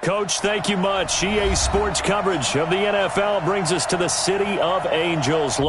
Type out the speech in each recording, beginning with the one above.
Coach, thank you much. EA Sports coverage of the NFL brings us to the City of Angels.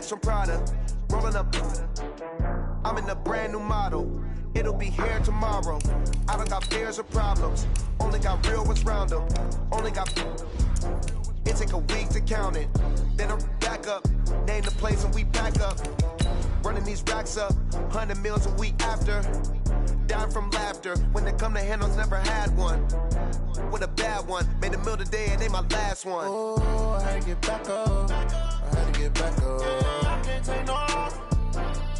From Prada, rolling up. I'm in a brand new model. It'll be here tomorrow. I don't got fears or problems. Only got real ones round them. Only got. It take a week to count it. Then I'm back up. Name the place and we pack up. Running these racks up. 100 meals a week after. Dying from laughter. When they come to handles, never had one. With a bad one. Made a meal today and they my last one. Oh, I had to get back up. I had to get back up. I can't take no off.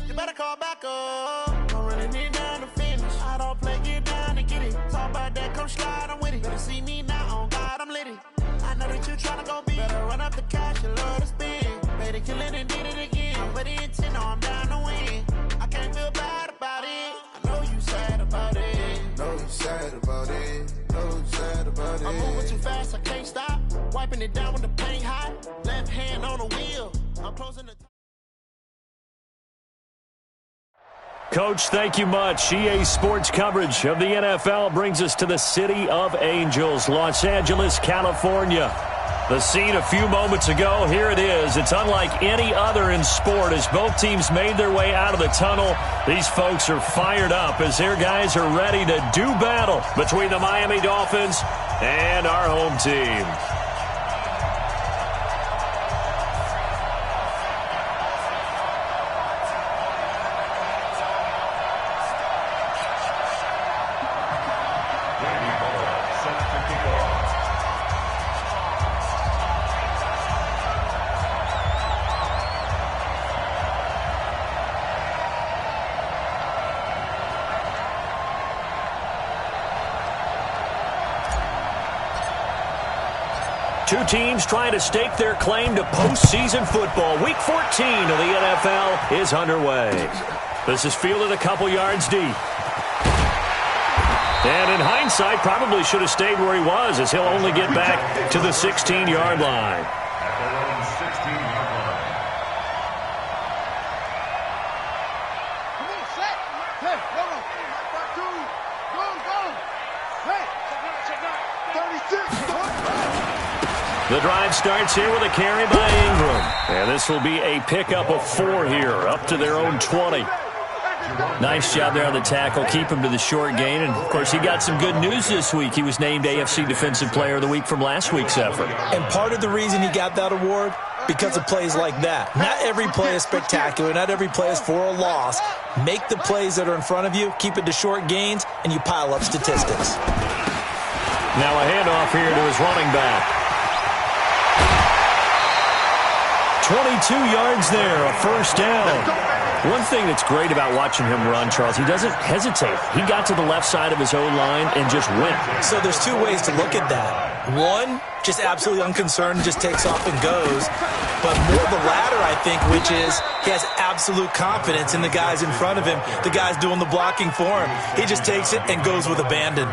You better call back up. I'm running it down to finish. I don't play, get down and get it. Talk about that, come slide, I'm with it. Better see me now, on God, I'm lit it. I know that you tryna go big. Better run up the cash, you love to spend. Better kill it and did it again. But the intent, no, I'm down to win. I can't feel bad about it. I know you sad about it. Know you sad about it. Know you sad about it. I'm moving too fast, I can't stop. Wiping it down when the paint hot. Left hand on the wheel. I'm closing the. Coach, thank you much. EA Sports coverage of the NFL brings us to the City of Angels, Los Angeles, California. The scene a few moments ago, here it is. It's unlike any other in sport as both teams made their way out of the tunnel. These folks are fired up as their guys are ready to do battle between the Miami Dolphins and our home team. Two teams trying to stake their claim to postseason football. Week 14 of the NFL is underway. This is fielded a couple yards deep. And in hindsight, probably should have stayed where he was as he'll only get back to the 16-yard line. The drive starts here with a carry by Ingram. And this will be a pickup of 4 here, up to their own 20. Nice job there on the tackle, keep him to the short gain. And, of course, he got some good news this week. He was named AFC Defensive Player of the Week from last week's effort. And part of the reason he got that award, because of plays like that. Not every play is spectacular. Not every play is for a loss. Make the plays that are in front of you, keep it to short gains, and you pile up statistics. Now a handoff here to his running back. 22 yards there, a first down. One thing that's great about watching him run, Charles, he doesn't hesitate. He got to the left side of his O-line and just went. So there's two ways to look at that. One, just absolutely unconcerned, just takes off and goes. But more the latter, I think, which is he has absolute confidence in the guys in front of him, the guys doing the blocking for him. He just takes it and goes with abandon.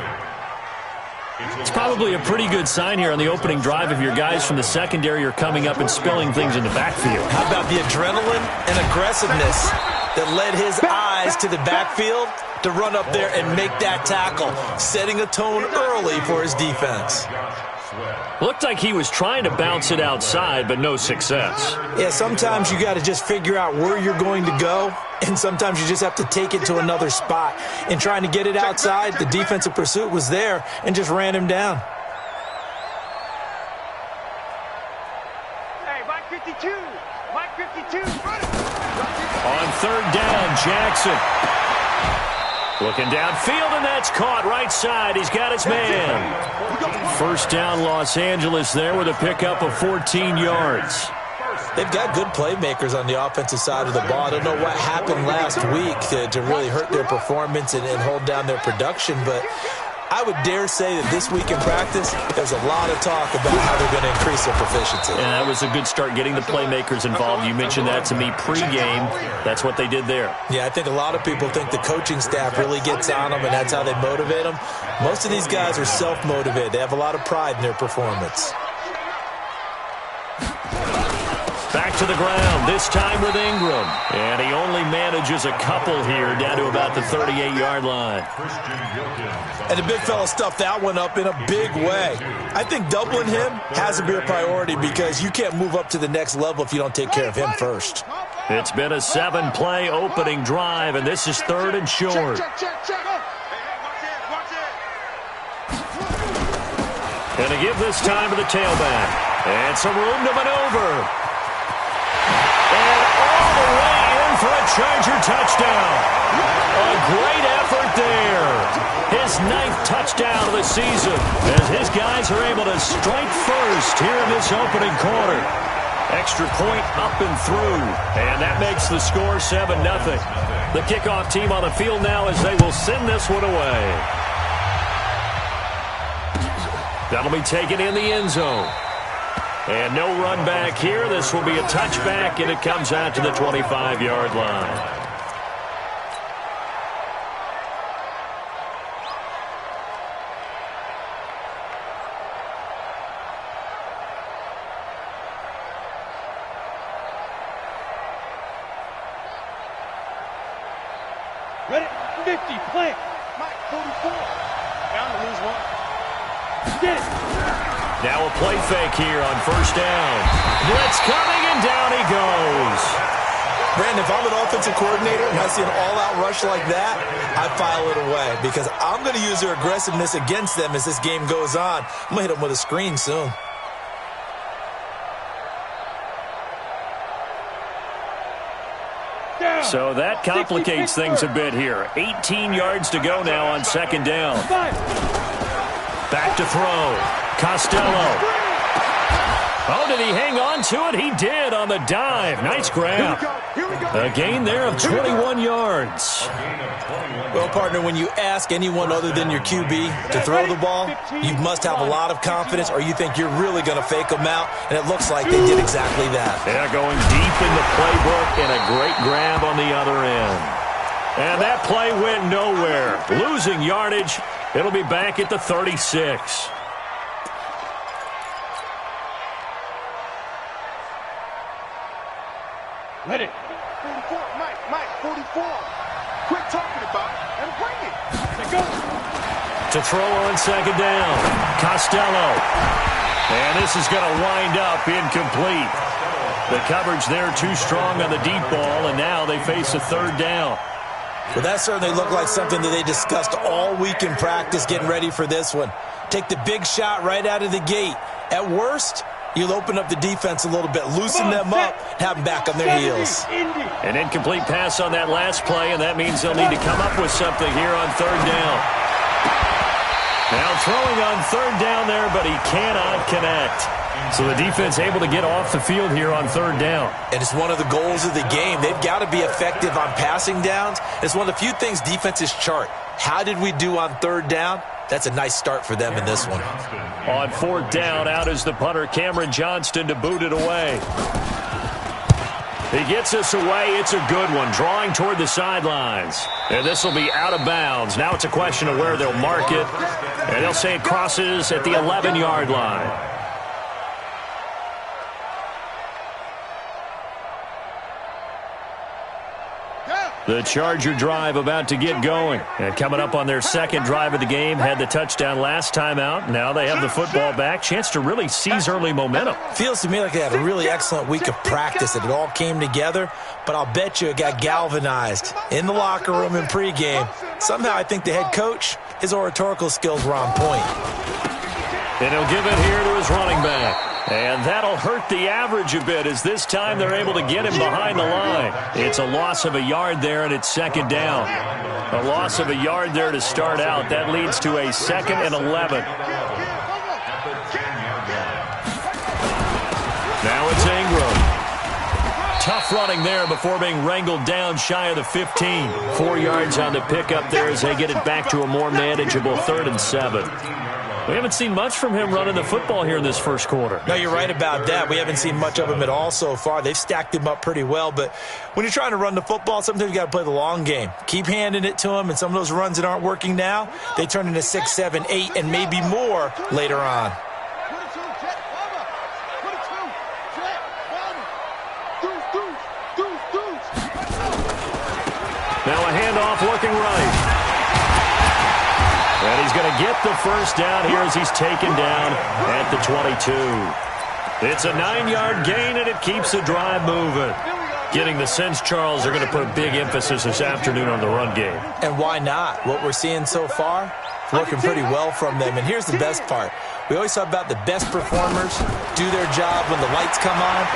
It's probably a pretty good sign here on the opening drive if your guys from the secondary are coming up and spilling things in the backfield. How about the adrenaline and aggressiveness that led his eyes to the backfield to run up there and make that tackle, setting a tone early for his defense. Looked like he was trying to bounce it outside, but no success. Yeah, sometimes you got to just figure out where you're going to go, and sometimes you just have to take it to another spot. In trying to get it outside, the defensive pursuit was there and just ran him down. Hey, Mike 52. Mike 52. On third down, Jackson. Looking downfield, and that's caught right side. He's got his man. First down, Los Angeles there with a pickup of 14 yards. They've got good playmakers on the offensive side of the ball. I don't know what happened last week to really hurt their performance and hold down their production, but I would dare say that this week in practice, there's a lot of talk about how they're going to increase their proficiency. And that was a good start, getting the playmakers involved. You mentioned that to me pregame. That's what they did there. Yeah, I think a lot of people think the coaching staff really gets on them, and that's how they motivate them. Most of these guys are self-motivated. They have a lot of pride in their performance. Back to the ground, this time with Ingram. And he only manages a couple here, down to about the 38-yard line. And the big fella stuffed that one up in a big way. I think doubling him has to be a priority because you can't move up to the next level if you don't take care of him first. It's been a 7-play opening drive, and this is 3rd and short. And to give this time to the tailback. And some room to maneuver. And all the way in for a Charger touchdown. A great effort there. His 9th touchdown of the season as his guys are able to strike first here in this opening quarter. Extra point up and through, and that makes the score 7-0. The kickoff team on the field now as they will send this one away. That'll be taken in the end zone. And no run back here. This will be a touchback, and it comes out to the 25-yard line. Ready? 50, plant. Mike, 44. Bound to lose one. Get it. Now a play fake here on first down. Blitz coming, and down he goes. Brandon, if I'm an offensive coordinator and I see an all-out rush like that, I file it away because I'm going to use their aggressiveness against them as this game goes on. I'm going to hit them with a screen soon. So that complicates things a bit here. 18 yards to go now on second down. Back to throw. Costello. Oh, did he hang on to it? He did on the dive. Nice grab. A gain there of 21 yards. Well, partner, when you ask anyone other than your QB to throw the ball, you must have a lot of confidence or you think you're really going to fake them out, and it looks like they did exactly that. Yeah, going deep in the playbook and a great grab on the other end. And that play went nowhere. Losing yardage. It'll be back at the 36. Ready. 44, Mike, 44. Quit talking about it and bring it. Let go. To throw on second down. Costello. And this is going to wind up incomplete. The coverage there too strong on the deep ball, and now they face a third down. Well, that certainly looked like something that they discussed all week in practice getting ready for this one. Take the big shot right out of the gate. At worst, you'll open up the defense a little bit, loosen them up, have them back on their heels. An incomplete pass on that last play, and that means they'll need to come up with something here on third down. Now throwing on third down there, but he cannot connect. So the defense able to get off the field here on third down. And it's one of the goals of the game. They've got to be effective on passing downs. It's one of the few things defenses chart. How did we do on third down? That's a nice start for them in this one. On fourth down, out is the punter, Cameron Johnston, to boot it away. He gets us away. It's a good one, drawing toward the sidelines. And this will be out of bounds. Now it's a question of where they'll mark it. And they'll say it crosses at the 11-yard line. The Charger drive about to get going. And coming up on their second drive of the game, had the touchdown last time out. Now they have the football back. Chance to really seize early momentum. Feels to me like they had a really excellent week of practice. It all came together, but I'll bet you it got galvanized in the locker room in pregame. Somehow I think the head coach, his oratorical skills were on point. And he'll give it here to his running back. And that'll hurt the average a bit as this time they're able to get him behind the line. It's a loss of a yard there, and it's second down. A loss of a yard there to start out. That leads to a 2nd and 11. Now it's Ingram. Tough running there before being wrangled down shy of the 15. 4 yards on the pickup there as they get it back to a more manageable 3rd and 7. We haven't seen much from him running the football here in this first quarter. No, you're right about that. We haven't seen much of him at all so far. They've stacked him up pretty well, but when you're trying to run the football, sometimes you got to play the long game. Keep handing it to him, and some of those runs that aren't working now, they turn into 6, 7, 8, and maybe more later on. Now a handoff looking right. And he's going to get the first down here as he's taken down at the 22. It's a 9-yard gain, and it keeps the drive moving. Getting the sense, Charles, they're going to put a big emphasis this afternoon on the run game. And why not? What we're seeing so far, working pretty well from them. And here's the best part. We always talk about the best performers do their job when the lights come on.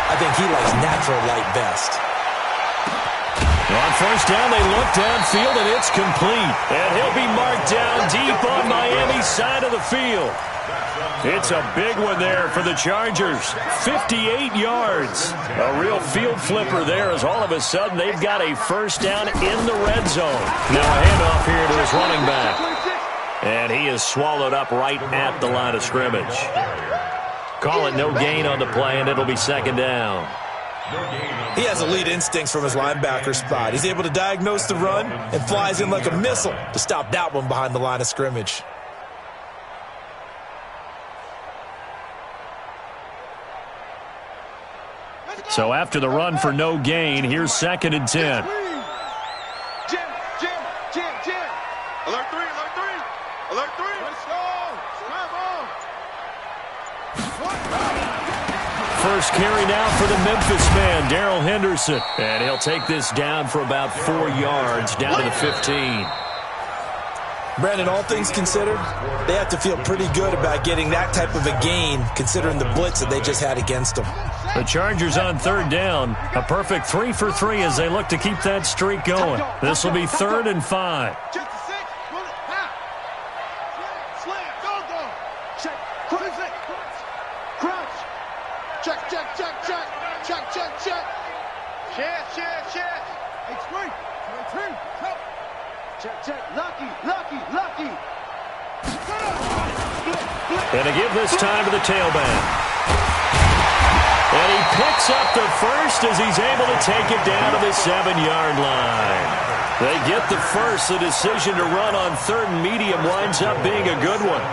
I think he likes natural light best. On first down, they look downfield, and it's complete. And he'll be marked down deep on Miami's side of the field. It's a big one there for the Chargers. 58 yards. A real field flipper there as all of a sudden they've got a first down in the red zone. Now a handoff here to his running back. And he is swallowed up right at the line of scrimmage. Call it no gain on the play, and it'll be 2nd down. He has elite instincts from his linebacker spot. He's able to diagnose the run and flies in like a missile to stop that one behind the line of scrimmage. So after the run for no gain, here's 2nd and 10. Jim. Alert 3. Alert 3. Let's go. First carry now for the Memphis man, Darrell Henderson. And he'll take this down for about 4 yards, down to the 15. Brandon, all things considered, they have to feel pretty good about getting that type of a gain, considering the blitz that they just had against them. The Chargers on 3rd down. A perfect 3 for 3 as they look to keep that streak going. This will be 3rd and 5. Lucky. And to give this time to the tailback. And he picks up the first as he's able to take it down to the 7-yard line. They get the first. The decision to run on 3rd and medium winds up being a good one.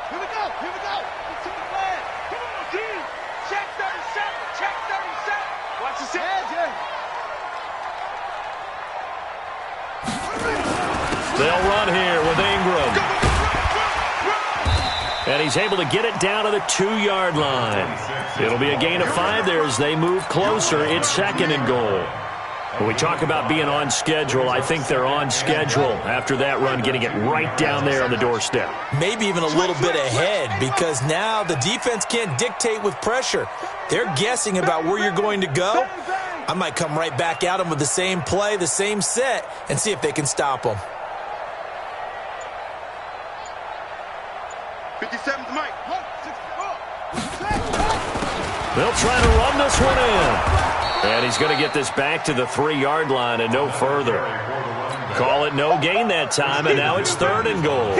Here we go. Let's take the flag. Come on, team. Check 37. Watch the edge. They'll run here with Ingram. And he's able to get it down to the 2-yard line. It'll be a gain of 5 there as they move closer. It's 2nd and goal. When we talk about being on schedule, I think they're on schedule after that run, getting it right down there on the doorstep. Maybe even a little bit ahead, because now the defense can't dictate with pressure. They're guessing about where you're going to go. I might come right back at them with the same play, the same set, and see if they can stop them. 57's Mike. They'll try to run this one in. And he's going to get this back to the 3-yard line and no further. Call it no gain that time, and now it's 3rd and goal.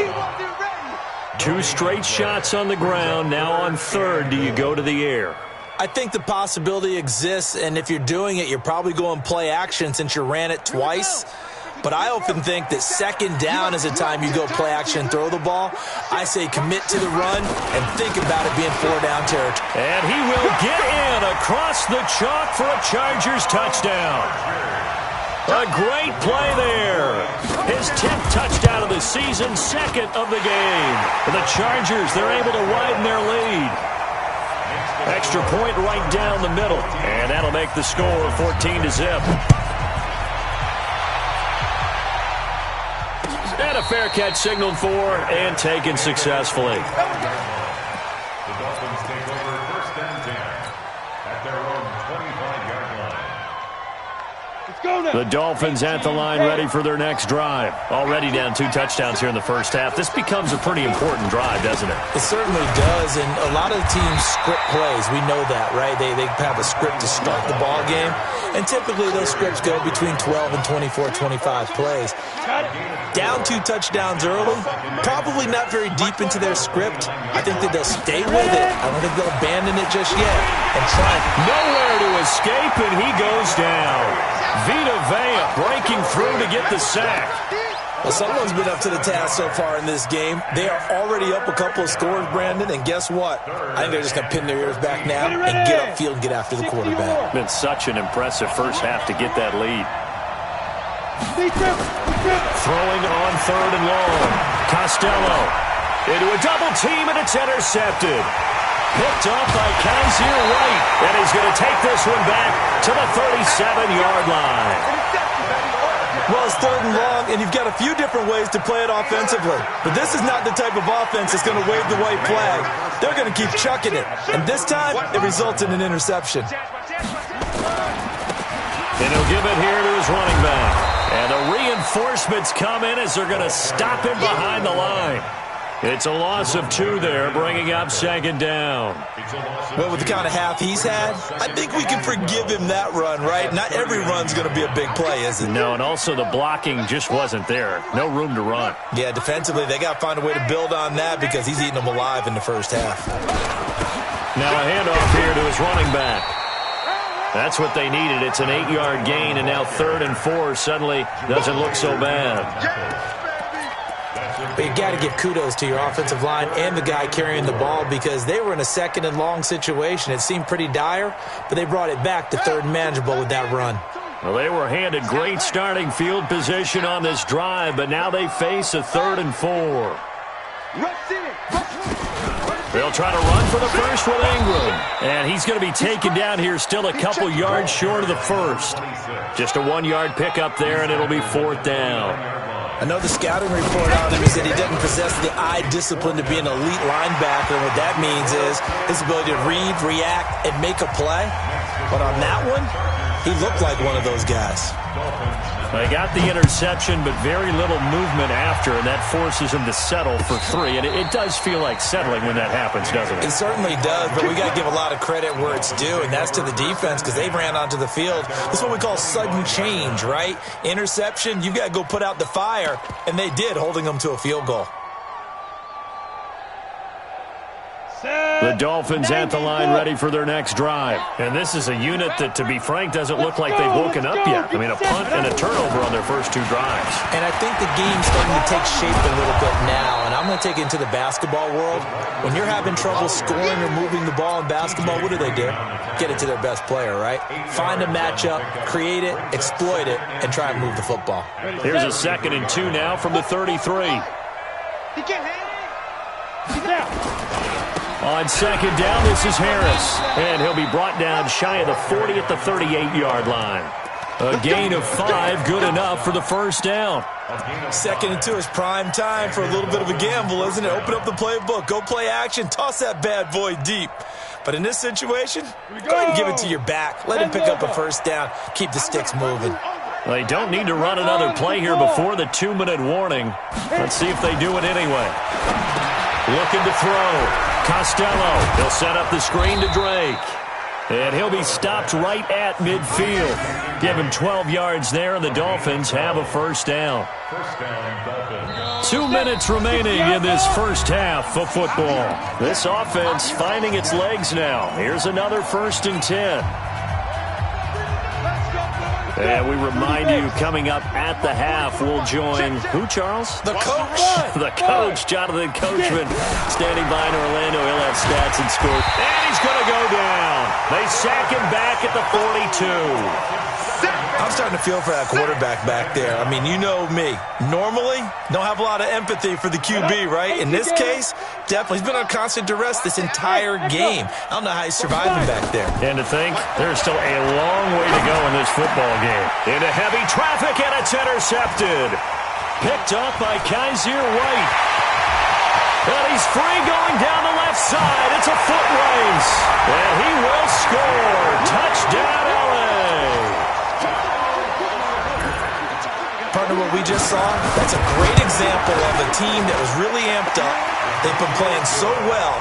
2 straight shots on the ground. Now on 3rd, do you go to the air? I think the possibility exists, and if you're doing it, you're probably going play action since you ran it twice. But I often think that 2nd down is a time you go play action and throw the ball. I say commit to the run and think about it being 4-down territory. And he will get in across the chalk for a Chargers touchdown. A great play there. His 10th touchdown of the season, 2nd of the game. The Chargers, they're able to widen their lead. Extra point right down the middle. And that'll make the score 14-0. And a fair catch signaled for and taken successfully. The Dolphins take over 1st and 10 at their own 25-yard line. The Dolphins at the line ready for their next drive. Already down 2 touchdowns here in the first half. This becomes a pretty important drive, doesn't it? It certainly does, and a lot of the teams script plays. We know that, right? They have a script to start the ball game, and typically those scripts go between 12 and 24, 25 plays. Down 2 touchdowns early, probably not very deep into their script. I think that they'll stay with it. I don't think they'll abandon it just yet and try. Nowhere to escape, and he goes down. Vita Vea breaking through to get the sack. Well, someone's been up to the task so far in this game. They are already up a couple of scores, Brandon, and guess what? I think they're just going to pin their ears back now and get upfield and get after the quarterback. Been such an impressive first half to get that lead. Throwing on 3rd and long. Costello into a double team, and it's intercepted. Picked up by Kaiser White, and he's going to take this one back to the 37-yard line. Well, it's 3rd and long, and you've got a few different ways to play it offensively. But this is not the type of offense that's going to wave the white flag. They're going to keep chucking it. And this time, it results in an interception. And he'll give it here to his running back. And the reinforcements come in as they're going to stop him behind the line. It's a loss of 2 there, bringing up 2nd down. Well, with the kind of half he's had, I think we can forgive him that run, right? Not every run's going to be a big play, is it? No, and also the blocking just wasn't there. No room to run. Yeah, defensively, they got to find a way to build on that because he's eating them alive in the first half. Now a handoff here to his running back. That's what they needed. It's an 8-yard gain, and now 3rd and 4 suddenly doesn't look so bad. But you got to give kudos to your offensive line and the guy carrying the ball because they were in a 2nd and long situation. It seemed pretty dire, but they brought it back to 3rd and manageable with that run. Well, they were handed great starting field position on this drive, but now they face a 3rd and 4. They'll try to run for the first with Ingram. And he's going to be taken down here still a couple yards short of the first. Just a 1-yard pickup there, and it'll be 4th down. I know the scouting report on him is that he doesn't possess the eye discipline to be an elite linebacker. And what that means is his ability to read, react, and make a play. But on that one, he looked like one of those guys. They got the interception, but very little movement after, and that forces him to settle for 3. And it does feel like settling when that happens, doesn't it? It certainly does, but we got to give a lot of credit where it's due, and that's to the defense because they ran onto the field. This is what we call sudden change, right? Interception, you got to go put out the fire, and they did, holding them to a field goal. The Dolphins at the line ready for their next drive. And this is a unit that, to be frank, doesn't look like they've woken up yet. I mean, a punt and a turnover on their first 2 drives. And I think the game's starting to take shape a little bit now. And I'm going to take it into the basketball world. When you're having trouble scoring or moving the ball in basketball, what do? Get it to their best player, right? Find a matchup, create it, exploit it, and try and move the football. Here's a 2nd and 2 now from the 33. On 2nd down, this is Harris. And he'll be brought down shy of the 40 at the 38-yard line. A gain of 5, good enough for the first down. 2nd and 2 is prime time for a little bit of a gamble, isn't it? Open up the playbook, go play action, toss that bad boy deep. But in this situation, go ahead and give it to your back. Let him pick up a first down, keep the sticks moving. They don't need to run another play here before the 2-minute warning. Let's see if they do it anyway. Looking to throw. Costello, he'll set up the screen to Drake. And he'll be stopped right at midfield. Give him 12 yards there, and the Dolphins have a first down. 2 minutes remaining in this first half of football. This offense finding its legs now. Here's another 1st and 10. And we remind you, coming up at the half, we'll join who, Charles? The coach. The coach, Jonathan Coachman, standing by in Orlando. He'll have stats and scores. And he's going to go down. They sack him back at the 42. I'm starting to feel for that quarterback back there. I mean, you know me. Normally, don't have a lot of empathy for the QB, right? In this case, definitely. He's been on constant duress this entire game. I don't know how he's surviving back there. And to think, there's still a long way to go in this football game. Into heavy traffic, and it's intercepted. Picked up by Kaiser White. And he's free going down the left side. It's a foot race. And he will score. Touchdown, LA. partner, what we just saw, that's a great example of a team that was really amped up. They've been playing so well,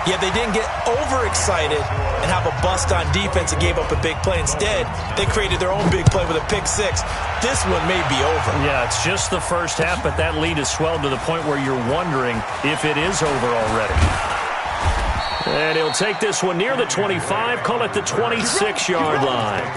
yet they didn't get overexcited and have a bust on defense and gave up a big play. Instead, they created their own big play with a pick six. This one may be over. Yeah, it's just the first half, but that lead has swelled to the point where you're wondering if it is over already. And he'll take this one near the 25, call it the 26-yard line.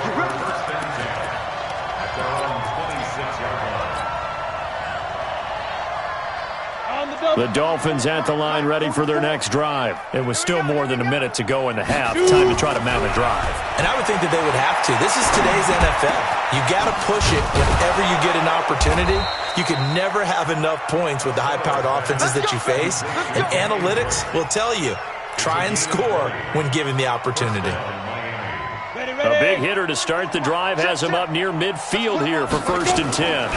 The Dolphins at the line ready for their next drive. It was still more than a minute to go in the half. Time to try to mount a drive. And I would think that they would have to. This is today's NFL. You got to push it whenever you get an opportunity. You can never have enough points with the high-powered offenses that you face. And analytics will tell you, try and score when given the opportunity. A big hitter to start the drive has him up near midfield here for 1st and 10.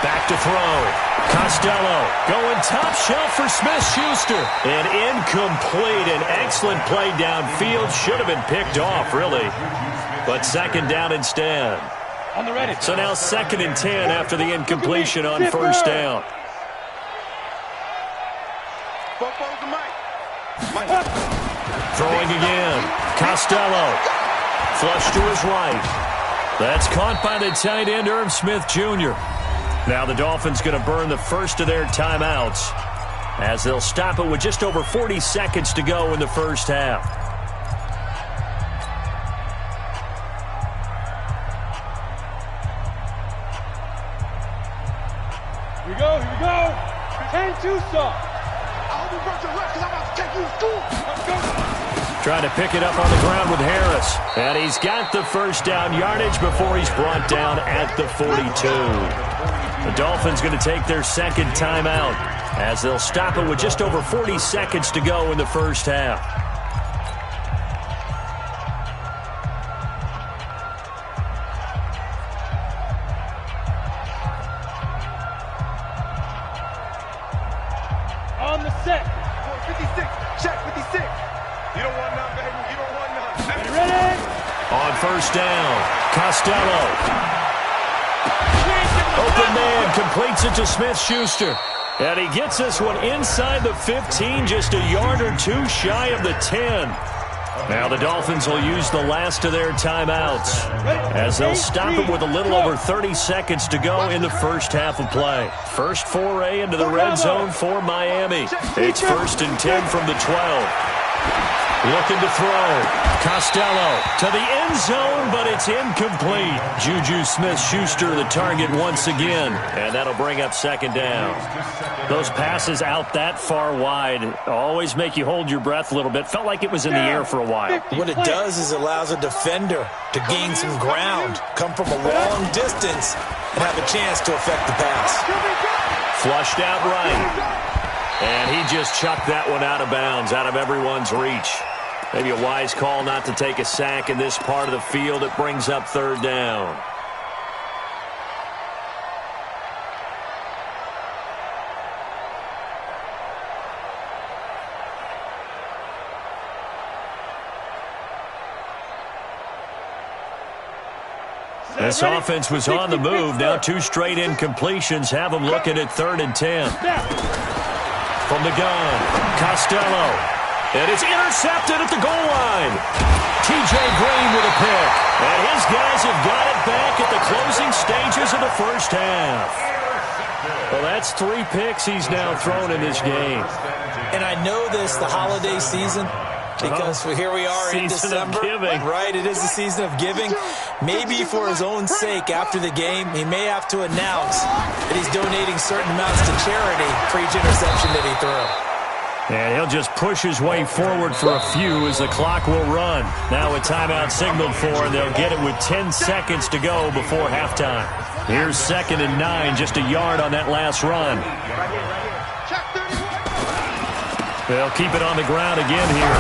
Back to throw. Costello going top shelf for Smith-Schuster. And incomplete. An excellent play downfield. Should have been picked off, really. But 2nd down instead. So now 2nd and 10 after the incompletion on 1st down. Throwing again. Costello. Flush to his right. That's caught by the tight end, Irv Smith Jr. Now the Dolphins going to burn the first of their timeouts as they'll stop it with just over 40 seconds to go in the first half. Here we go, here we go. 10-2 stop. I hope you brought your left because I'm about to take you to school. Let's go. Trying to pick it up on the ground with Harris. And he's got the first down yardage before he's brought down at the 42. The Dolphins going to take their 2nd timeout as they'll stop it with just over 40 seconds to go in the first half. On the set. 56. Check 56. You don't want none, baby. You don't want none. Ready? On 1st down, Costello. Open man completes it to Smith-Schuster. And he gets this one inside the 15, just a yard or two shy of the 10. Now the Dolphins will use the last of their timeouts as they'll stop it with a little over 30 seconds to go in the first half of play. First foray into the red zone for Miami. It's 1st and 10 from the 12. Looking to throw. Costello to the end zone, but it's incomplete. Juju Smith-Schuster the target once again, and that'll bring up 2nd down. Those passes out that far wide always make you hold your breath a little bit. Felt like it was in the air for a while. What it does is it allows a defender to gain some ground, come from a long distance, and have a chance to affect the pass. Flushed out right. And he just chucked that one out of bounds, out of everyone's reach. Maybe a wise call not to take a sack in this part of the field. It brings up 3rd down. This offense was on the move. Now 2 straight incompletions have them looking at 3rd and 10. From the gun, Costello. And it's intercepted at the goal line. T.J. Green with a pick. And his guys have got it back at the closing stages of the first half. Well, that's 3 picks he's now thrown in this game. And I know this, the holiday season, because here we are in December. Right, it is the season of giving. Maybe for his own sake, after the game, he may have to announce that he's donating certain amounts to charity for each interception that he threw. And he'll just push his way forward for a few as the clock will run. Now a timeout signaled for, and they'll get it with 10 seconds to go before halftime. Here's 2nd and 9, just a yard on that last run. They'll keep it on the ground again here.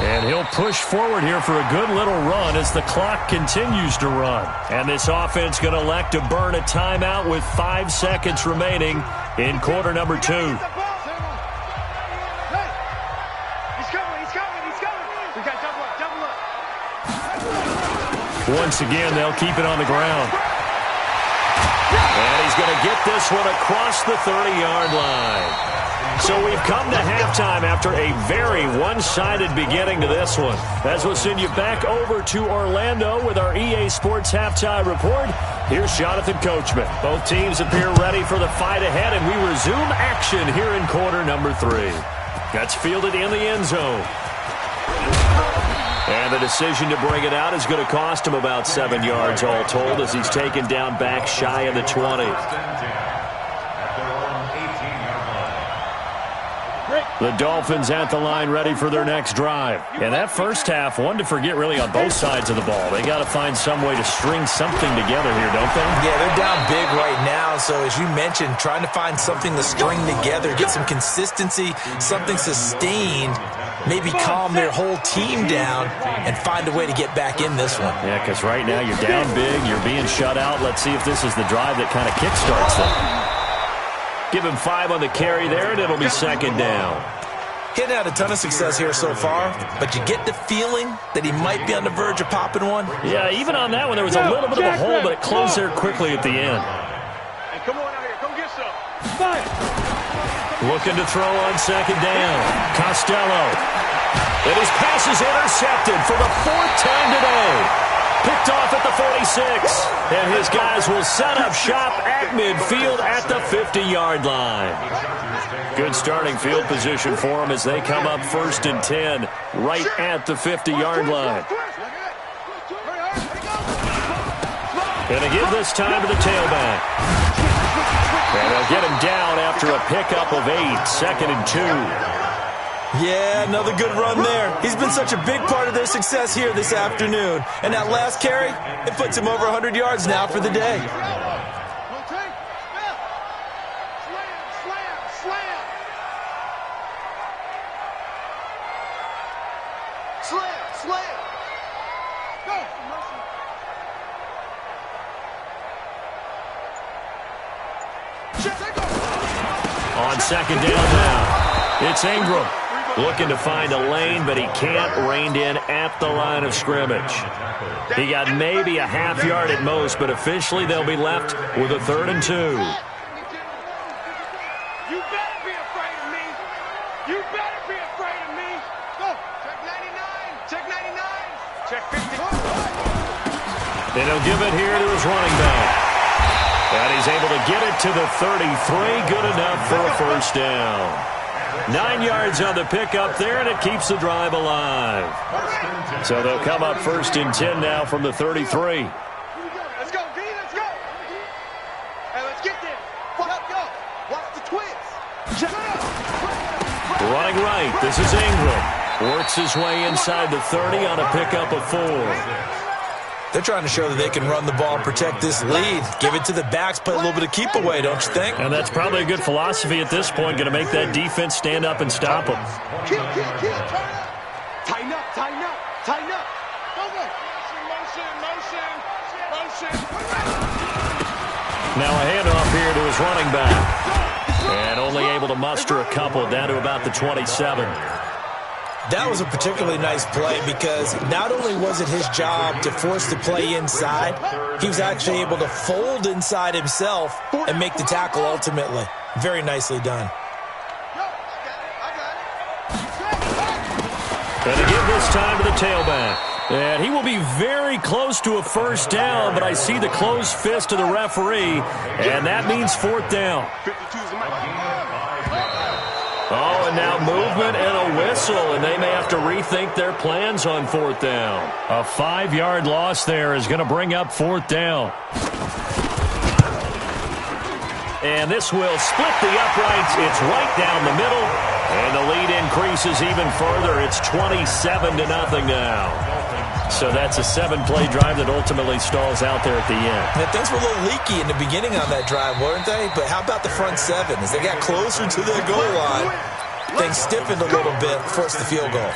And he'll push forward here for a good little run as the clock continues to run. And this offense going to elect to burn a timeout with 5 seconds remaining in quarter number 2. Once again, they'll keep it on the ground. And he's going to get this one across the 30-yard line. So we've come to halftime after a very one-sided beginning to this one. As we'll send you back over to Orlando with our EA Sports Halftime Report. Here's Jonathan Coachman. Both teams appear ready for the fight ahead, and we resume action here in quarter number 3. That's fielded in the end zone. And the decision to bring it out is going to cost him about 7 yards all told as he's taken down back shy of the 20. The Dolphins at the line ready for their next drive. And that first half, one to forget really on both sides of the ball. They got to find some way to string something together here, don't they? Yeah, they're down big right now. So as you mentioned, trying to find something to string together, get some consistency, something sustained, maybe calm their whole team down and find a way to get back in this one. Yeah, because right now you're down big, you're being shut out. Let's see if this is the drive that kind of kickstarts them. Give him 5 on the carry there, and it'll be second down. He hadn't had a ton of success here so far, but you get the feeling that he might be on the verge of popping one. Yeah, even on that one, there was a little bit of a hole, but it closed there quickly at the end. Hey, come on out here. Come get some. Looking to throw on second down. Costello. And his pass is intercepted for the 4th time today. Picked off at the 46. And his guys will set up shop at midfield at the 50-yard line. Good starting field position for them as they come up 1st and 10 right at the 50-yard line. And again this time to the tailback. And they'll get him down after a pickup of 8, 2nd and 2. Yeah, another good run there. He's been such a big part of their success here this afternoon. And that last carry, it puts him over 100 yards now for the day. On second down now, it's Ingram. Looking to find a lane, but he can't rein in at the line of scrimmage. He got maybe a half yard at most, but officially they'll be left with a 3rd and 2. You better be afraid of me. You better be afraid of me. Go. Check 99. Check 99. Check 50. And he'll give it here to his running back. And he's able to get it to the 33. Good enough for a 1st down. 9 yards on the pickup there, and it keeps the drive alive. So they'll come up 1st and 10 now from the 33. Let's go, V, let's go. Hey, let's get there. Let's go. Watch the twins. Running right, this is Ingram. Works his way inside the 30 on a pickup of 4. They're trying to show that they can run the ball and protect this lead. Give it to the backs, play a little bit of keep away, don't you think? And that's probably a good philosophy at this point, going to make that defense stand up and stop them. Kill, turn up. Tighten up, tighten up, tighten up. Motion. Now a handoff here to his running back. And only able to muster a couple down to about the 27. That was a particularly nice play because not only was it his job to force the play inside, he was actually able to fold inside himself and make the tackle ultimately. Very nicely done. And again this time to the tailback. And he will be very close to a 1st down, but I see the closed fist of the referee, and that means 4th down. Oh, and now movement and a whistle, and they may have to rethink their plans on 4th down. A 5-yard loss there is going to bring up 4th down. And this will split the uprights. It's right down the middle, and the lead increases even further. It's 27-0 now. So that's a 7-play drive that ultimately stalls out there at the end. Yeah, things were a little leaky in the beginning on that drive, weren't they? But how about the front 7? As they got closer to their goal line, things stiffened a little bit, forced the field goal.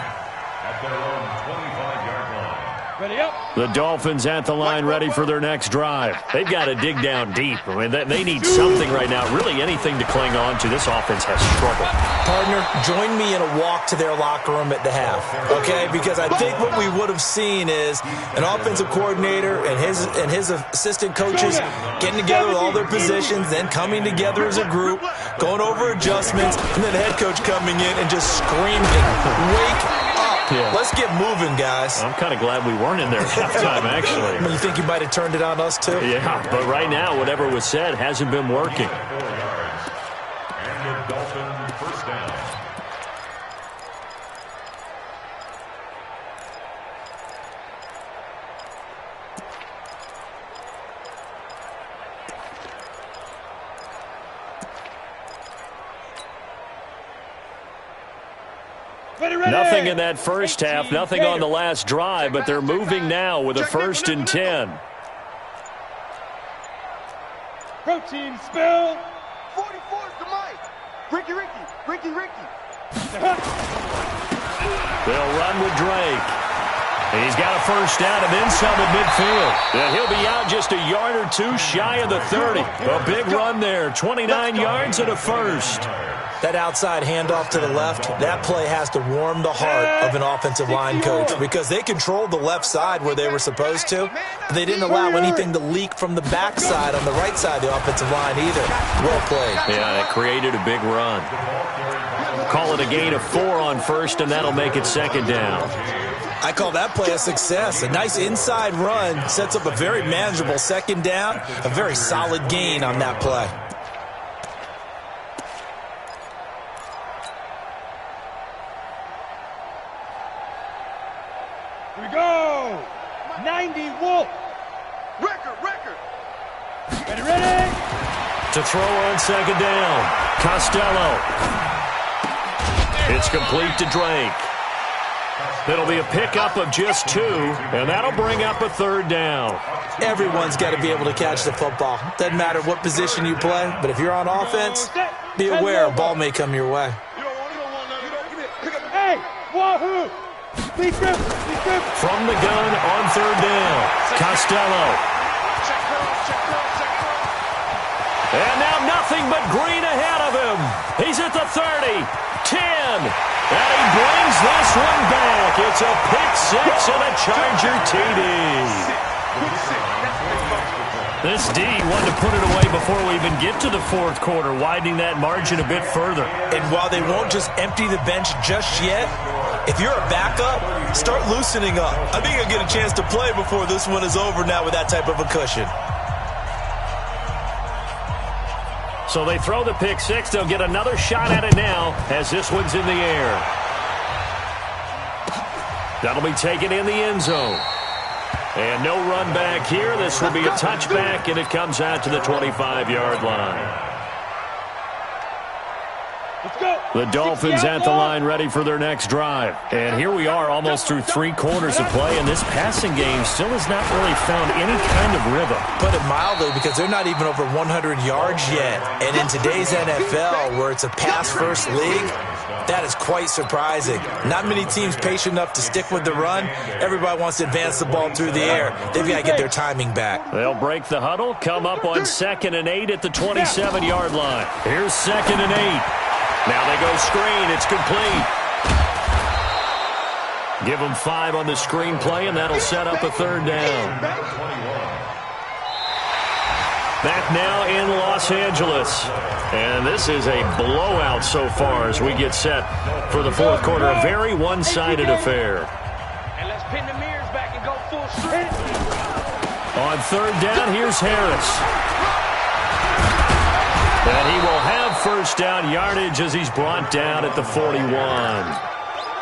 The Dolphins at the line ready for their next drive. They've got to dig down deep. I mean, they need something right now, really anything to cling on to. This offense has struggled. Partner, join me in a walk to their locker room at the half, okay? Because I think what we would have seen is an offensive coordinator and his assistant coaches getting together with all their positions, then coming together as a group, going over adjustments, and then the head coach coming in and just screaming, "Wake up. Yeah. Let's get moving, guys." I'm kind of glad we weren't in there at halftime, actually. You think you might have turned it on us, too? Yeah, but right now, whatever was said hasn't been working. And the Dolphin first down. Nothing in that first half, nothing on the last drive, but they're moving now with a 1st and 10. Protein spill. 44's the mic. Ricky. They'll run with Drake. And he's got a 1st down and then some at midfield. And he'll be out just a yard or two shy of the 30. A big run there, 29 yards and a 1st. That outside handoff to the left, that play has to warm the heart of an offensive line coach because they controlled the left side where they were supposed to, but they didn't allow anything to leak from the backside on the right side of the offensive line either. Well played. Yeah, it created a big run. Call it a gain of 4 on 1st, and that'll make it 2nd down. I call that play a success. A nice inside run sets up a very manageable 2nd down, a very solid gain on that play. Here we go. 90 Wolf. Record. Ready. To throw on 2nd down. Costello. It's complete to Drake. It'll be a pickup of just 2, and that'll bring up a 3rd down. Everyone's got to be able to catch the football. Doesn't matter what position you play, but if you're on offense, be aware a ball may come your way. Hey, wahoo! Please grip. From the gun on 3rd down. Costello. And now nothing but green ahead of him. He's at the 30, 10, and he brings this one back. It's a pick-6 and a Charger TD. This D wanted to put it away before we even get to the 4th quarter, widening that margin a bit further. And while they won't just empty the bench just yet, if you're a backup, start loosening up. I think you'll get a chance to play before this one is over now with that type of a cushion. So they throw the pick-6. They'll get another shot at it now as this one's in the air. That'll be taken in the end zone. And no run back here. This will be a touchback, and it comes out to the 25-yard line. Let's go. The Dolphins at the line ready for their next drive. And here we are almost through 3 quarters of play, and this passing game still has not really found any kind of rhythm. Put it mildly, because they're not even over 100 yards yet. And in today's NFL, where it's a pass-first league, that is quite surprising. Not many teams patient enough to stick with the run. Everybody wants to advance the ball through the air. They've got to get their timing back. They'll break the huddle, come up on 2nd and 8 at the 27-yard line. Here's 2nd and 8. Now they go screen. It's complete. Give them 5 on the screen play, and that'll set up a 3rd down. Back now in Los Angeles. And this is a blowout so far as we get set for the 4th quarter. A very one-sided affair. And let's pin the mirrors back and go full strength. On 3rd down, here's Harris. And he will have 1st down yardage as he's brought down at the 41.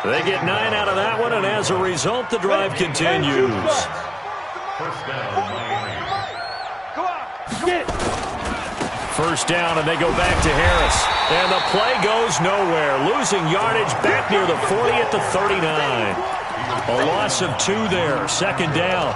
They get 9 out of that one, and as a result, the drive continues. 1st down, Miami. 1st down, and they go back to Harris. And the play goes nowhere. Losing yardage back near the 40 at the 39. A loss of 2 there. 2nd down.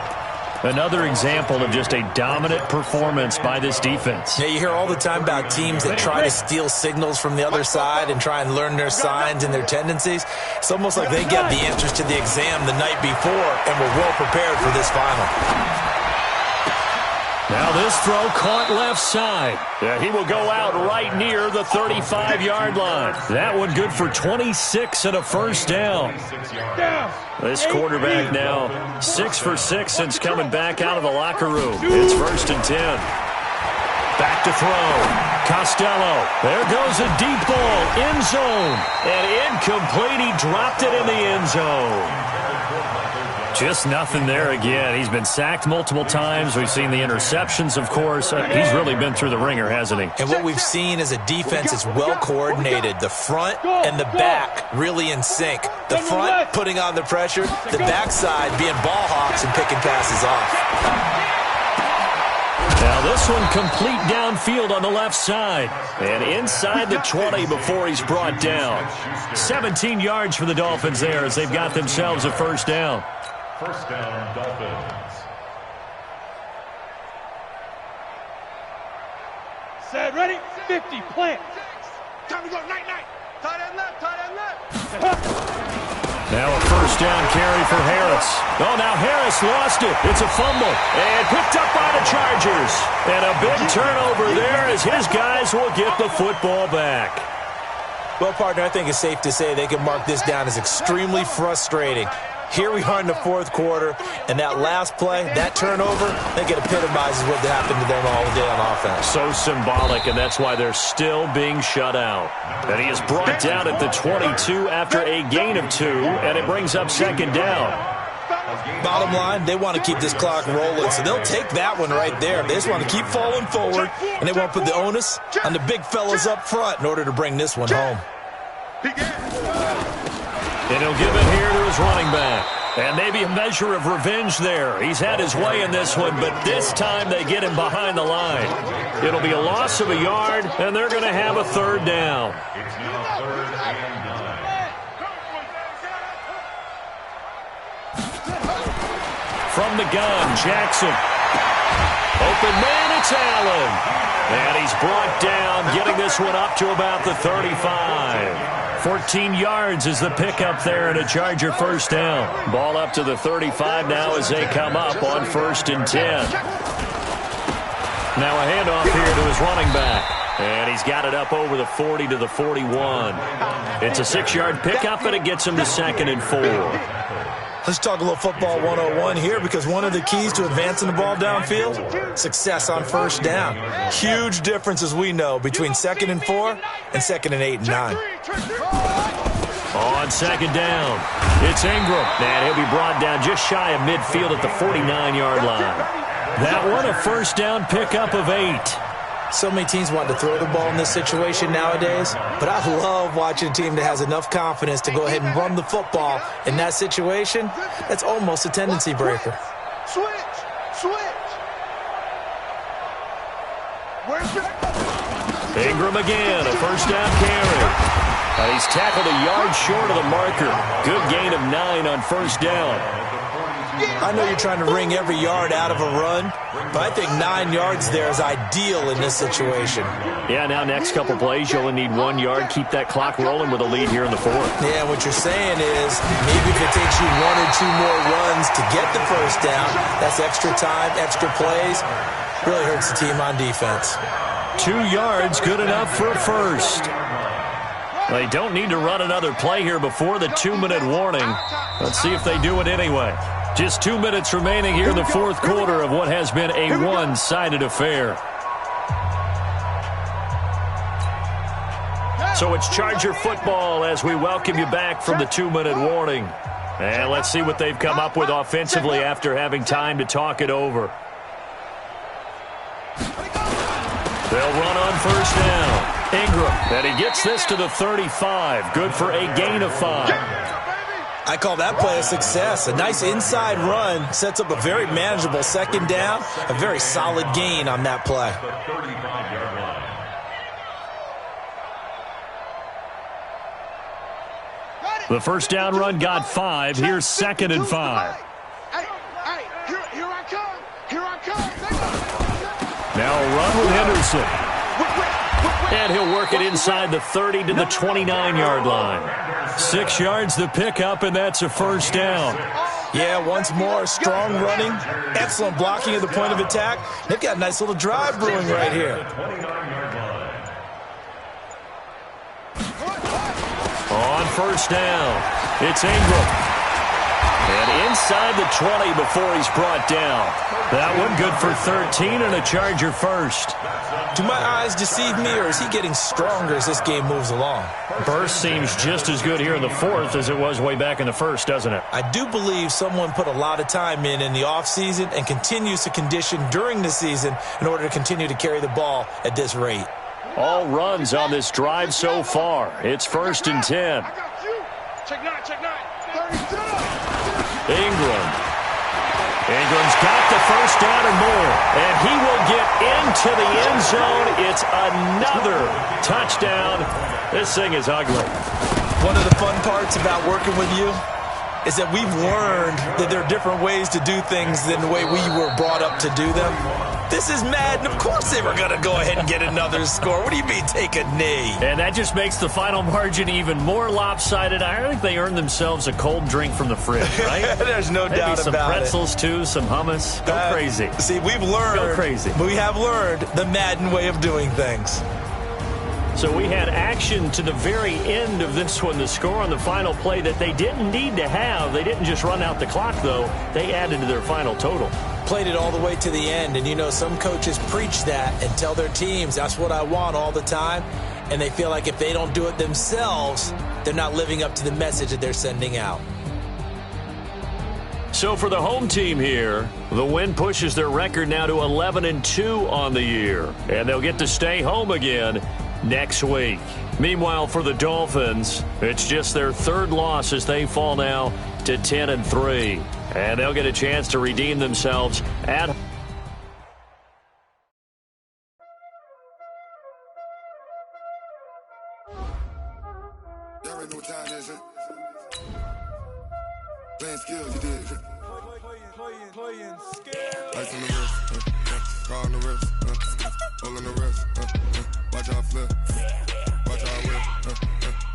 Another example of just a dominant performance by this defense. Yeah, you hear all the time about teams that try to steal signals from the other side and try and learn their signs and their tendencies. It's almost like they get the answers to the exam the night before and were well prepared for this final. Now this throw caught left side. Yeah, he will go out right near the 35-yard line. That one good for 26 and a first down. This quarterback now 6 for 6 since coming back out of the locker room. It's 1st and 10. Back to throw. Costello. There goes a deep ball. End zone. And incomplete. He dropped it in the end zone. Just nothing there again. He's been sacked multiple times. We've seen the interceptions, of course. He's really been through the ringer, hasn't he? And what we've seen is a defense is well coordinated. The front and the back really in sync. The front putting on the pressure, the backside being ball hawks and picking passes off. Now this one complete downfield on the left side. And inside the 20 before he's brought down. 17 yards for the Dolphins there as they've got themselves a first down. First down, Dolphins. Set, ready, 50, plant. Time to go, night. Tight end left. Now a first down carry for Harris. Oh, now Harris lost it. It's a fumble. And picked up by the Chargers. And a big turnover there as his guys will get the football back. Well, partner, I think it's safe to say they can mark this down as extremely frustrating. Here we are in the fourth quarter, and that last play, that turnover, I think it epitomizes what happened to them all day on offense. So symbolic, and that's why they're still being shut out. And he is brought down at the 22 after a gain of 2, and it brings up second down. Bottom line, they want to keep this clock rolling, so they'll take that one right there. They just want to keep falling forward, and they won't put the onus on the big fellas up front in order to bring this one home. And he'll give it here to his running back. And maybe a measure of revenge there. He's had his way in this one, but this time they get him behind the line. It'll be a loss of a yard, and they're going to have a third down. It's now 3rd and 9. From the gun, Jackson. Open man, it's Allen. And he's brought down, getting this one up to about the 35. 14 yards is the pickup there and a Charger first down. Ball up to the 35 now as they come up on 1st and 10. Now a handoff here to his running back. And he's got it up over the 40 to the 41. It's a 6-yard pickup, and it gets him to 2nd and 4. Let's talk a little football 101 here, because one of the keys to advancing the ball downfield, success on first down. Huge difference, as we know, between 2nd and 4 and 2nd and 8 and 9. On second down, it's Ingram. And he'll be brought down just shy of midfield at the 49-yard line. That one, a first down pickup of 8. So many teams want to throw the ball in this situation nowadays, but I love watching a team that has enough confidence to go ahead and run the football in that situation. That's almost a tendency breaker. Switch. Ingram again, a first down carry. And he's tackled a yard short of the marker. Good gain of 9 on first down. I know you're trying to wring every yard out of a run, but I think 9 yards there is ideal in this situation. Yeah, now next couple plays, you only need 1 yard. Keep that clock rolling with a lead here in the 4th. Yeah, what you're saying is maybe if it takes you 1 or 2 more runs to get the first down, that's extra time, extra plays. Really hurts the team on defense. 2 yards, good enough for a first. They don't need to run another play here before the 2-minute warning. Let's see if they do it anyway. Just 2 minutes remaining here in the 4th quarter of what has been a one-sided affair. So it's Charger football as we welcome you back from the 2-minute warning. And let's see what they've come up with offensively after having time to talk it over. They'll run on first down. Ingram, and he gets this to the 35. Good for a gain of 5. I call that play a success. A nice inside run sets up a very manageable second down. A very solid gain on that play. The 35-yard line. The first down run got 5. Here's 2nd and 5. Hey, here I come. Now a run with Henderson. And he'll work it inside the 30 to the 29-yard line. 6 yards the pickup, and that's a first down. Yeah, once more, strong running, excellent blocking at the point of attack. They've got a nice little drive brewing right here. On first down, it's Ingram. And inside the 20 before he's brought down. That one good for 13 and a Charger first. Do my eyes deceive me, or is he getting stronger as this game moves along? Burst seems just as good here in the fourth as it was way back in the first, doesn't it? I do believe someone put a lot of time in the offseason and continues to condition during the season in order to continue to carry the ball at this rate. All runs on this drive so far. It's 1st and 10. Check nine. Ingram's got the first down and more, and he will get into the end zone. It's another touchdown. This thing is ugly. One of the fun parts about working with you is that we've learned that there are different ways to do things than the way we were brought up to do them. This is Madden. Of course they were going to go ahead and get another score. What do you mean take a knee? And that just makes the final margin even more lopsided. I think they earned themselves a cold drink from the fridge, right? There's no Maybe doubt some about pretzels, too, some hummus. Go crazy. See, we've learned. Go crazy. We have learned the Madden way of doing things. So we had action to the very end of this one, the score on the final play that they didn't need to have. They didn't just run out the clock, though. They added to their final total. Played it all the way to the end, and you know some coaches preach that and tell their teams that's what I want all the time, and they feel like if they don't do it themselves, they're not living up to the message that they're sending out. So for the home team here, the win pushes their record now to 11-2 on the year, and they'll get to stay home again next week. Meanwhile, for the Dolphins, it's just their 3rd loss as they fall now to 10-3. And they'll get a chance to redeem themselves at home. Y'all already know what time it is, Playing skills, you did, Playing skills. Ice on the wrist, car on the wrist, hole in the wrist, watch how I flip, watch how I whip,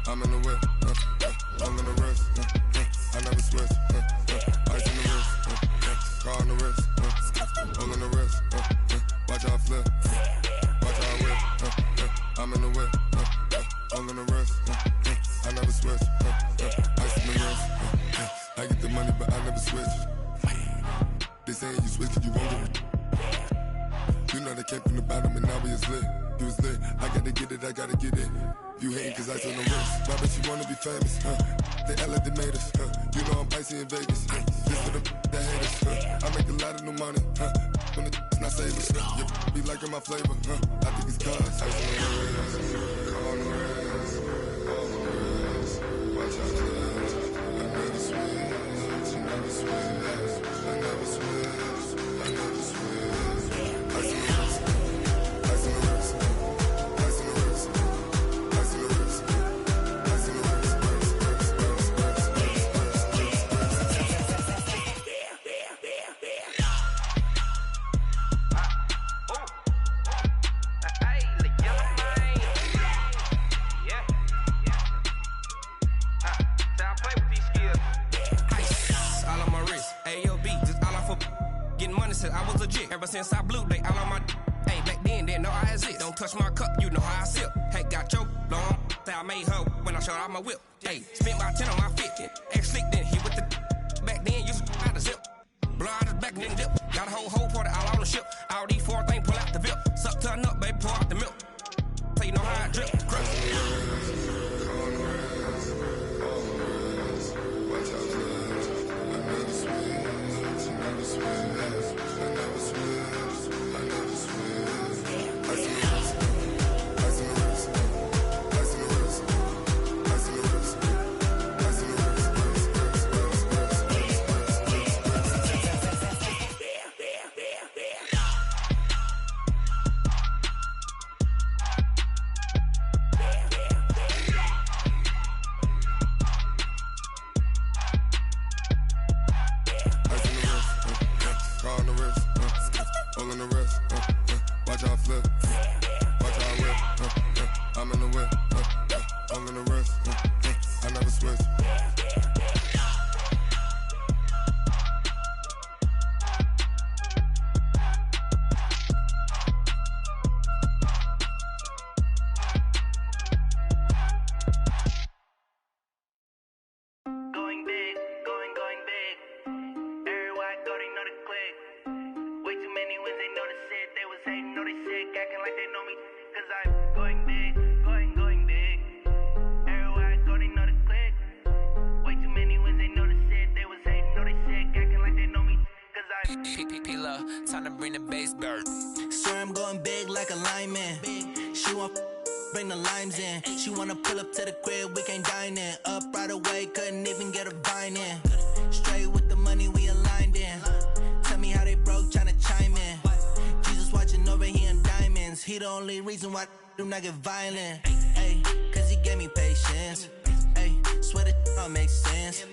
I'm in the whip, hole in the wrist, I never switch, ice on the wrist, car on the wrist, hole in the wrist, watch how I flip, watch how I whip, I'm in the whip, hole in the wrist, I never switch, ice on the wrist, I get the money but I never switch. They saying you switch cause you won't get it. You know they came from the bottom and now we is lit. You was lit, I gotta get it, I gotta get it. You hating cause ice on the wrist. Why bet you wanna be famous, They act like they made us, You know I'm icy in Vegas, Just for the that hate us, I make a lot of new money, When the not savers, You be liking my flavor, I think it's cause ice on the wrist, on the wrist, on the wrist. Watch out, cuz I never switch, I never switch, I never switch, I never switch. Ice on the wrist, ice on the wrist, ice on the wrist, ice on the wrist, ice on the I was legit ever since I blew they all on my hey back then didn't know I exist. Don't touch my cup, you know how I sip. Hey, got choked long that I made her when I showed out my whip. Hey, spent about 10 on my fit. Ex slick then hit with the back then used to out the zip. Blow out his back then dip. Got a whole party all on the ship. All these 4 things pull out the VIP. Suck to a nut, baby, pour out the milk. So you know how I drip. I'm in the whip, I'm in the wrist, I never switch. Going big, going big. Everywhere I go, they know the click. Way too many wins, they know the shit. They was hating, know they sick, acting like they know me. Cause I'm going big, going big. Everywhere I go, they know the click. Way too many wins, they know the shit. They was hating, know they sick, acting like they know me. Cause I'm P-P-P-Love, time to bring the bass bird. Swear I'm going big like a lineman. She want bring the limes in. She wanna pull up to the crib, we can't dine in. Up right away, couldn't even get a vine in. Straight with the money we aligned in. Tell me how they broke, tryna chime in. Jesus watching over here in diamonds. He the only reason why do not get violent. Ay, cause he gave me patience. Ay, swear that all makes sense.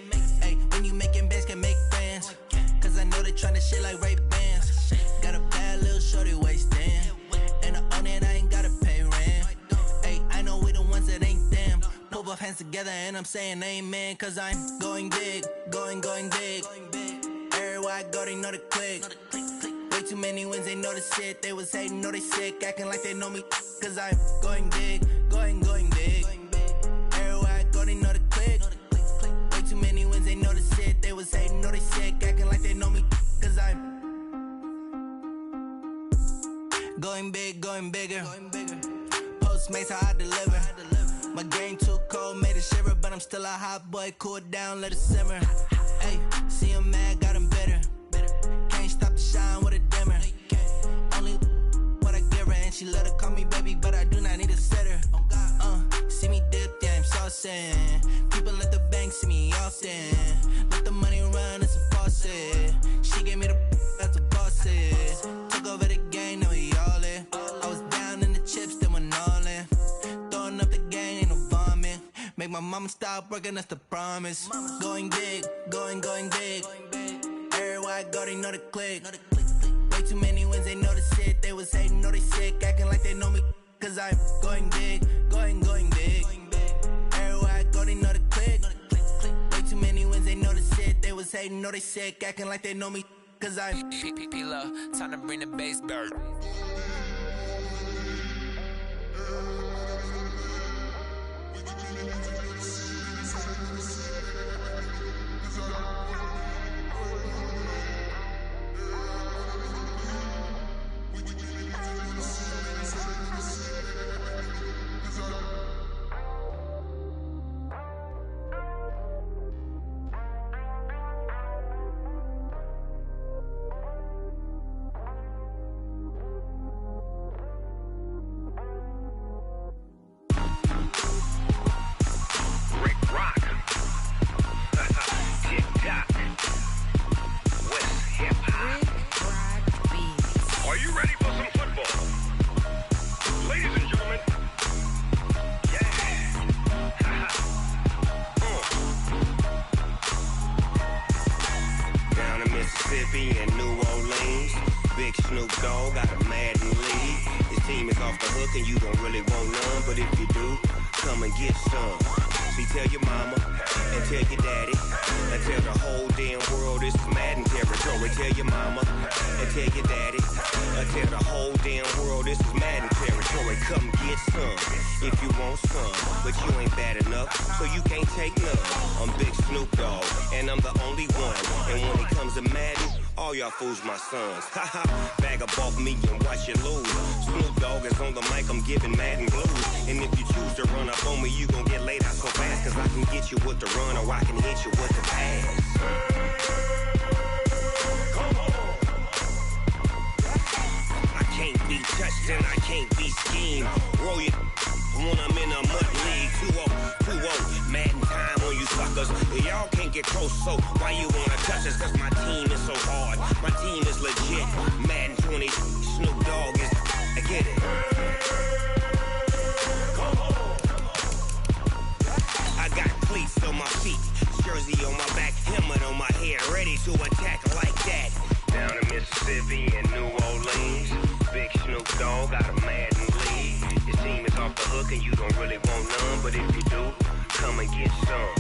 Ay, when you making bands, can make friends. Cause I know they tryna shit like Ray Bans. Got a bad little shorty wasting. And I own it, I ain't gotta pay rent. Ay, I know we the ones that ain't them. Pull both hands together and I'm saying amen. Cause I'm going big, going big. Everywhere I go, they know the click. Way too many wins, they know the shit. They was hating, know they sick, acting like they know me. Cause I'm going big, going big. Everywhere I go, they know the click. Way too many wins, they know the shit. They was hating, know they sick, acting like they know me. Cause I'm going big, going bigger. Postmates how I deliver. My game too cold, made it shiver, but I'm still a hot boy. Cool it down, let it simmer. Hey, see him mad, got him bitter. Can't stop the shine with a dimmer. Only what I give her, and she let her call me baby, but I do not need a sitter. See me dip, yeah, I'm saucing. People at the bank see me often. Let the money run, it's a faucet. She gave me the that's a boss it. Took over the game, now we all in. I was down in the chips, then went all in. Throwing up the game, ain't no vomit. Make my mama stop working, that's the promise. Going big, going big. Everywhere I go, they know the click. Way too many wins, they know the shit. They was hating, know they sick, acting like they know me. Cause I'm going big, going big. Everywhere I go, they know the click. Way too many wins, they know the shit. They was hating, know they sick, acting like they know me. Cause I'm P-P-P-Love, time to bring the bass bird. Fools my sons. Haha, bag up off me and watch you lose. Snoop Dogg is on the mic, I'm giving Madden blues. And if you choose to run up on me, you gon' get laid out so fast. Cause I can get you with the run or I can hit you with the pass. Come on. I can't be touched and I can't be schemed. Roll you when I'm in a mud league. 2-0, Madden time on you suckers. Y'all can't get close, so why you wanna touch us? Cause my team is so hard. My team is legit. Madden 20, Snoop Dogg is. I get it. Come on. I got cleats on my feet, jersey on my back, helmet on my head, ready to attack like that. Down in Mississippi and New Orleans, big Snoop Dogg got a Madden league. His team is off the hook hook and you don't really want none, but if you do, come and get some.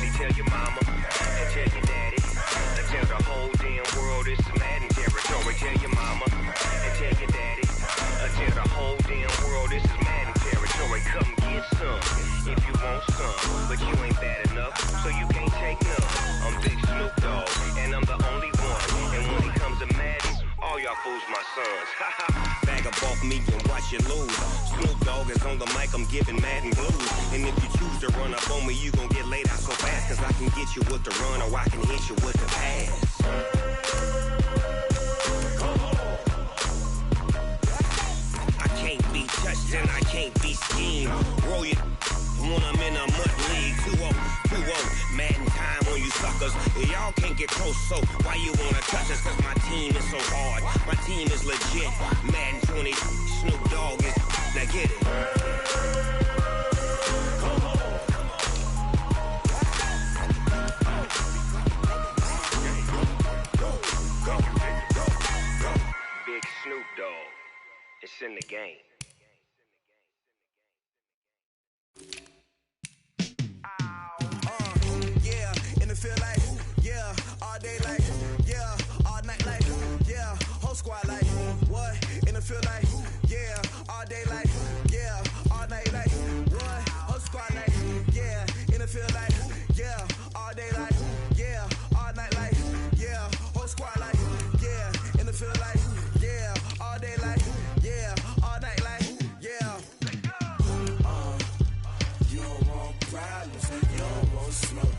See, tell your mama and tell your daddy and tell the whole damn world it's Madden territory. Tell your mama and tell your daddy and tell the whole damn world this is Madden territory. Come get some if you want some, but you ain't bad enough, so you can't take none. I'm Big Snoop Dogg, and I'm the only one. And when it comes to Madden, all y'all fools my sons. Bag up off me and watch you lose. Snoop Dogg is on the mic, I'm giving Madden blues. And if you choose to run up on me, you gon' get laid out so fast. Cause I can get you with the run or I can hit you with the pass. I can't be touched and I can't be schemed. Roll you when I'm in a mud league. 2-0, Madden time on you suckers. Y'all can't get close, so why you wanna touch us? Cause my team is so hard, my team is legit. Madden 20, Snoop Dogg is, now get it. Big Snoop Dogg, it's in the game. Feel like, yeah, all day like, yeah, all night like, yeah, whole squad like, what? In the feel like, yeah, all day like, yeah, all night like, what? Whole squad like, yeah, in the feel like, yeah, all day like, yeah, all night like, yeah, whole squad like, yeah, in the feel like, yeah, all day like, yeah, all night like, yeah. You don't want problems, you don't want smoke.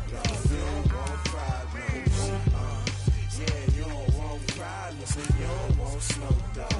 You don't want smoke, dog.